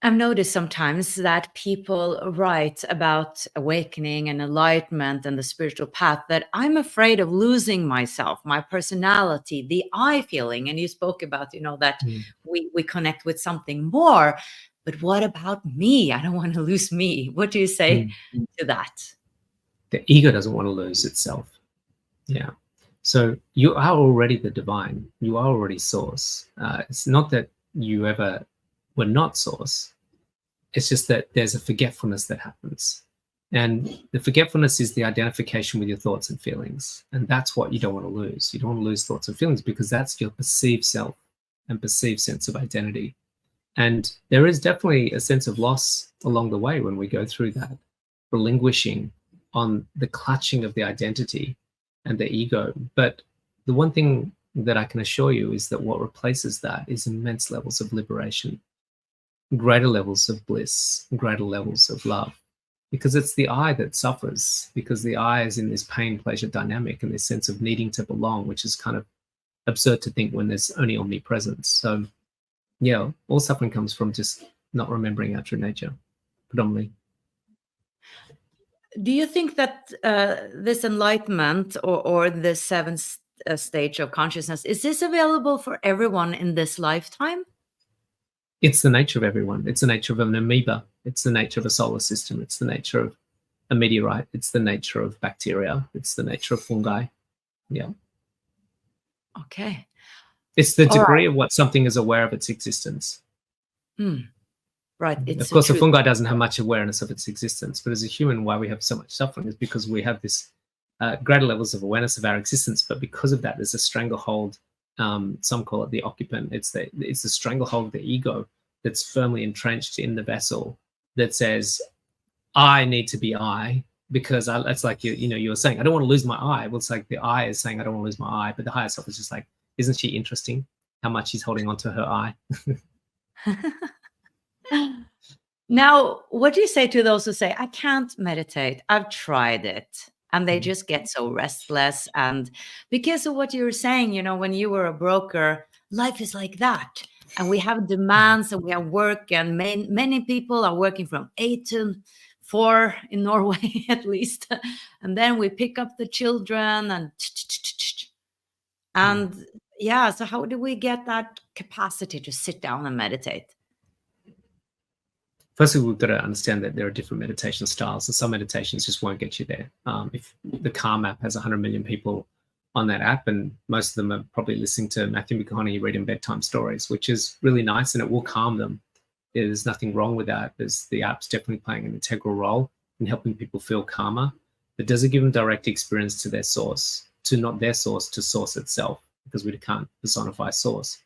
I've noticed sometimes that people write about awakening and enlightenment and the spiritual path, that I'm afraid of losing myself, my personality, the I feeling. And you spoke about, that we connect with something more. But what about me? I don't want to lose me. What do you say to that? The ego doesn't want to lose itself. Yeah. So you are already the divine. You are already source. It's not that you ever were not source. It's just that there's a forgetfulness that happens. And the forgetfulness is the identification with your thoughts and feelings. And that's what you don't want to lose. You don't want to lose thoughts and feelings, because that's your perceived self and perceived sense of identity. And there is definitely a sense of loss along the way when we go through that, relinquishing on the clutching of the identity and the ego. But the one thing that I can assure you is that what replaces that is immense levels of liberation, greater levels of bliss, greater levels of love, because it's the I that suffers, because the I is in this pain-pleasure dynamic and this sense of needing to belong, which is kind of absurd to think when there's only omnipresence. So yeah, all suffering comes from just not remembering our true nature, predominantly. Do you think that this enlightenment or the seventh stage of consciousness, is this available for everyone in this lifetime? It's the nature of everyone. It's the nature of an amoeba. It's the nature of a solar system. It's the nature of a meteorite. It's the nature of bacteria. It's the nature of fungi. Yeah. Okay. It's the degree of what something is aware of its existence. Right. Of course, a fungi doesn't have much awareness of its existence, but as a human, why we have so much suffering is because we have this greater levels of awareness of our existence. But because of that, there's a stranglehold. Some call it the occupant. It's the stranglehold of the ego that's firmly entrenched in the vessel that says, I need to be I, because it's like you were saying, I don't want to lose my I. Well, it's like the I is saying I don't want to lose my I, but the higher self is just like, isn't she interesting? How much she's holding on to her I. Now, what do you say to those who say, I can't meditate, I've tried it, and they just get so restless? And because of what you were saying, when you were a broker, life is like that. And we have demands and we have work, and many people are working from 8 to 4 in Norway, at least. And then we pick up the children and yeah, so how do we get that capacity to sit down and meditate? Firstly, we've got to understand that there are different meditation styles, and some meditations just won't get you there. If the Calm app has 100 million people on that app, and most of them are probably listening to Matthew McConaughey reading bedtime stories, which is really nice, and it will calm them. There's nothing wrong with that. The app's definitely playing an integral role in helping people feel calmer, but does it give them direct experience to their source, to not their source, to source itself, because we can't personify source.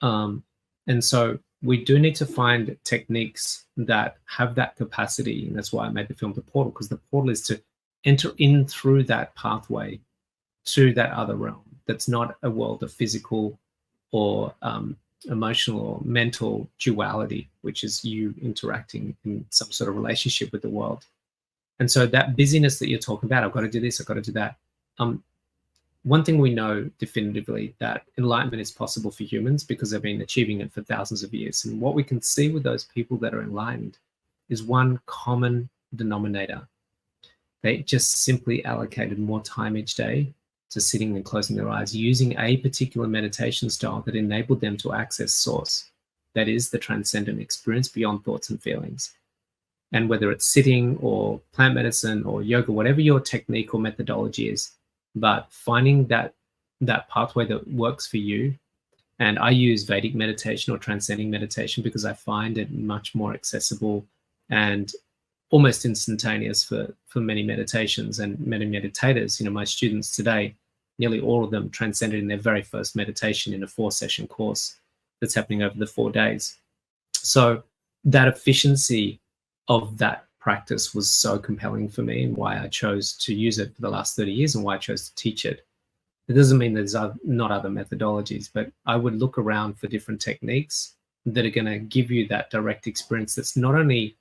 And so we do need to find techniques that have that capacity. And that's why I made the film The Portal, because the portal is to enter in through that pathway to that other realm that's not a world of physical or emotional or mental duality, which is you interacting in some sort of relationship with the world. And so that busyness that you're talking about, I've got to do this, I've got to do that. One thing we know definitively, that enlightenment is possible for humans because they've been achieving it for thousands of years. And what we can see with those people that are enlightened is one common denominator. They just simply allocated more time each day to sitting and closing their eyes, using a particular meditation style that enabled them to access source. That is the transcendent experience beyond thoughts and feelings. And whether it's sitting or plant medicine or yoga, whatever your technique or methodology is, but finding that pathway that works for you. And I use Vedic meditation or transcending meditation because I find it much more accessible and almost instantaneous for many meditations and many meditators. My students today, nearly all of them transcended in their very first meditation in a 4-session course that's happening over the 4 days. So that efficiency of that practice was so compelling for me, and why I chose to use it for the last 30 years and why I chose to teach it. It doesn't mean there's not other methodologies, but I would look around for different techniques that are going to give you that direct experience that's not only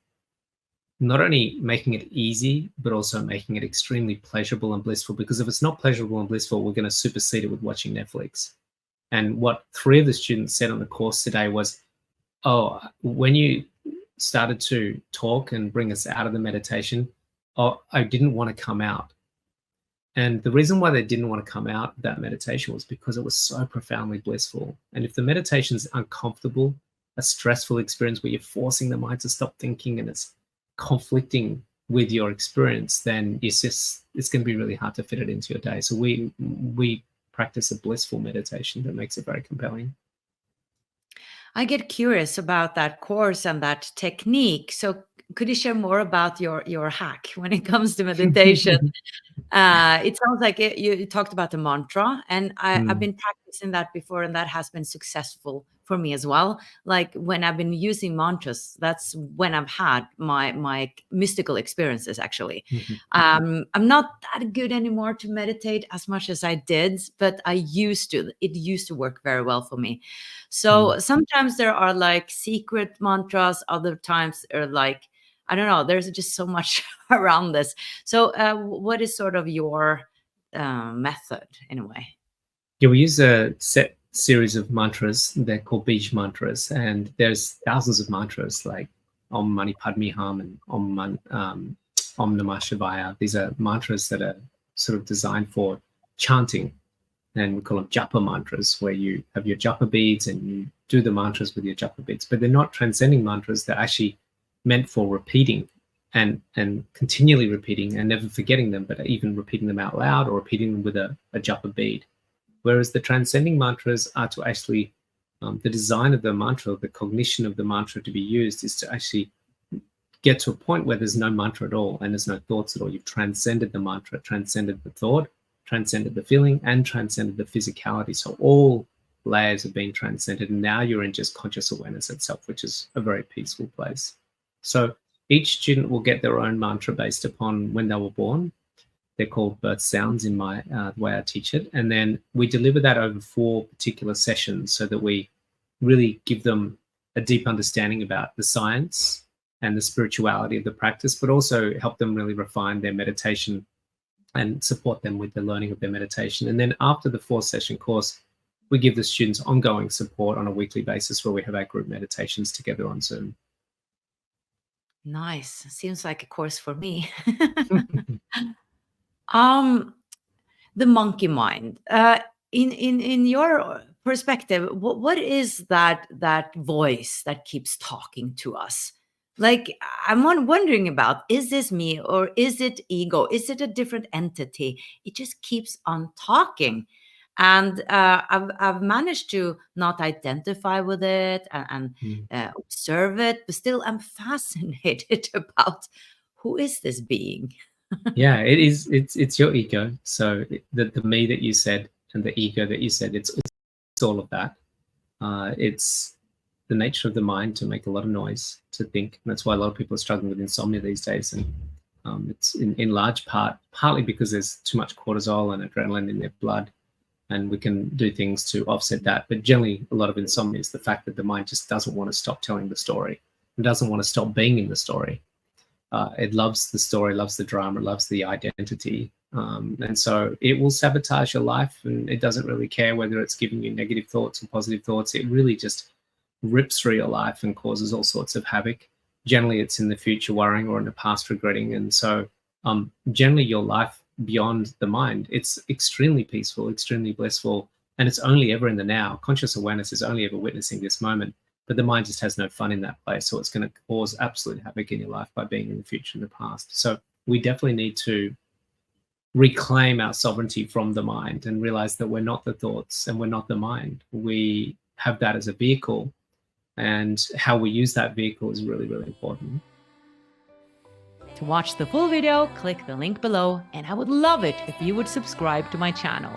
making it easy, but also making it extremely pleasurable and blissful. Because if it's not pleasurable and blissful, we're going to supersede it with watching Netflix. And what 3 of the students said on the course today was, when you started to talk and bring us out of the meditation, I didn't want to come out. And the reason why they didn't want to come out of that meditation was because it was so profoundly blissful. And if the meditation is uncomfortable, a stressful experience where you're forcing the mind to stop thinking and it's conflicting with your experience, then it's going to be really hard to fit it into your day. So we practice a blissful meditation that makes it very compelling. I get curious about that course and that technique. So could you share more about your hack when it comes to meditation? It sounds like you talked about the mantra, and I've been practicing that before, and that has been successful for me as well. Like when I've been using mantras, that's when I've had my mystical experiences, actually. I'm not that good anymore to meditate as much as I did, but I used to. It used to work very well for me. So sometimes there are like secret mantras, other times are like, I don't know, there's just so much around this. So what is sort of your method in a way? Yeah, we use a set series of mantras. They're called Bij mantras, and there's thousands of mantras like Om Mani Padme Hum and Om Namah Shivaya. These are mantras that are sort of designed for chanting, and we call them japa mantras, where you have your japa beads and you do the mantras with your japa beads. But they're not transcending mantras. They're actually meant for repeating and continually repeating and never forgetting them, but even repeating them out loud or repeating them with a japa bead. Whereas the transcending mantras are to actually, the design of the mantra, the cognition of the mantra to be used is to actually get to a point where there's no mantra at all and there's no thoughts at all. You've transcended the mantra, transcended the thought, transcended the feeling, and transcended the physicality. So all layers have been transcended, and now you're in just conscious awareness itself, which is a very peaceful place. So each student will get their own mantra based upon when they were born. They're called birth sounds in my the way I teach it. And then we deliver that over 4 particular sessions so that we really give them a deep understanding about the science and the spirituality of the practice, but also help them really refine their meditation and support them with the learning of their meditation. And then after the 4-session course, we give the students ongoing support on a weekly basis where we have our group meditations together on Zoom. Nice. Seems like a course for me. um the monkey mind, in your perspective, what is that voice that keeps talking to us? Like, I'm wondering about, is this me or is it ego? Is it a different entity? It just keeps on talking, and I've managed to not identify with it and observe it, but still I'm fascinated about who is this being. Yeah, it is. It's your ego. So the me that you said and the ego that you said, it's all of that. It's the nature of the mind to make a lot of noise, to think. And that's why a lot of people are struggling with insomnia these days. And it's in large part, partly because there's too much cortisol and adrenaline in their blood, and we can do things to offset that. But generally, a lot of insomnia is the fact that the mind just doesn't want to stop telling the story. It doesn't want to stop being in the story. It loves the story, loves the drama, loves the identity. And so it will sabotage your life, and it doesn't really care whether it's giving you negative thoughts or positive thoughts. It really just rips through your life and causes all sorts of havoc. Generally, it's in the future worrying or in the past regretting. And so generally your life beyond the mind, it's extremely peaceful, extremely blissful, and it's only ever in the now. Conscious awareness is only ever witnessing this moment. But the mind just has no fun in that place. So it's going to cause absolute havoc in your life by being in the future and the past. So we definitely need to reclaim our sovereignty from the mind and realize that we're not the thoughts and we're not the mind. We have that as a vehicle, and how we use that vehicle is really, really important. To watch the full video, click the link below, and I would love it if you would subscribe to my channel.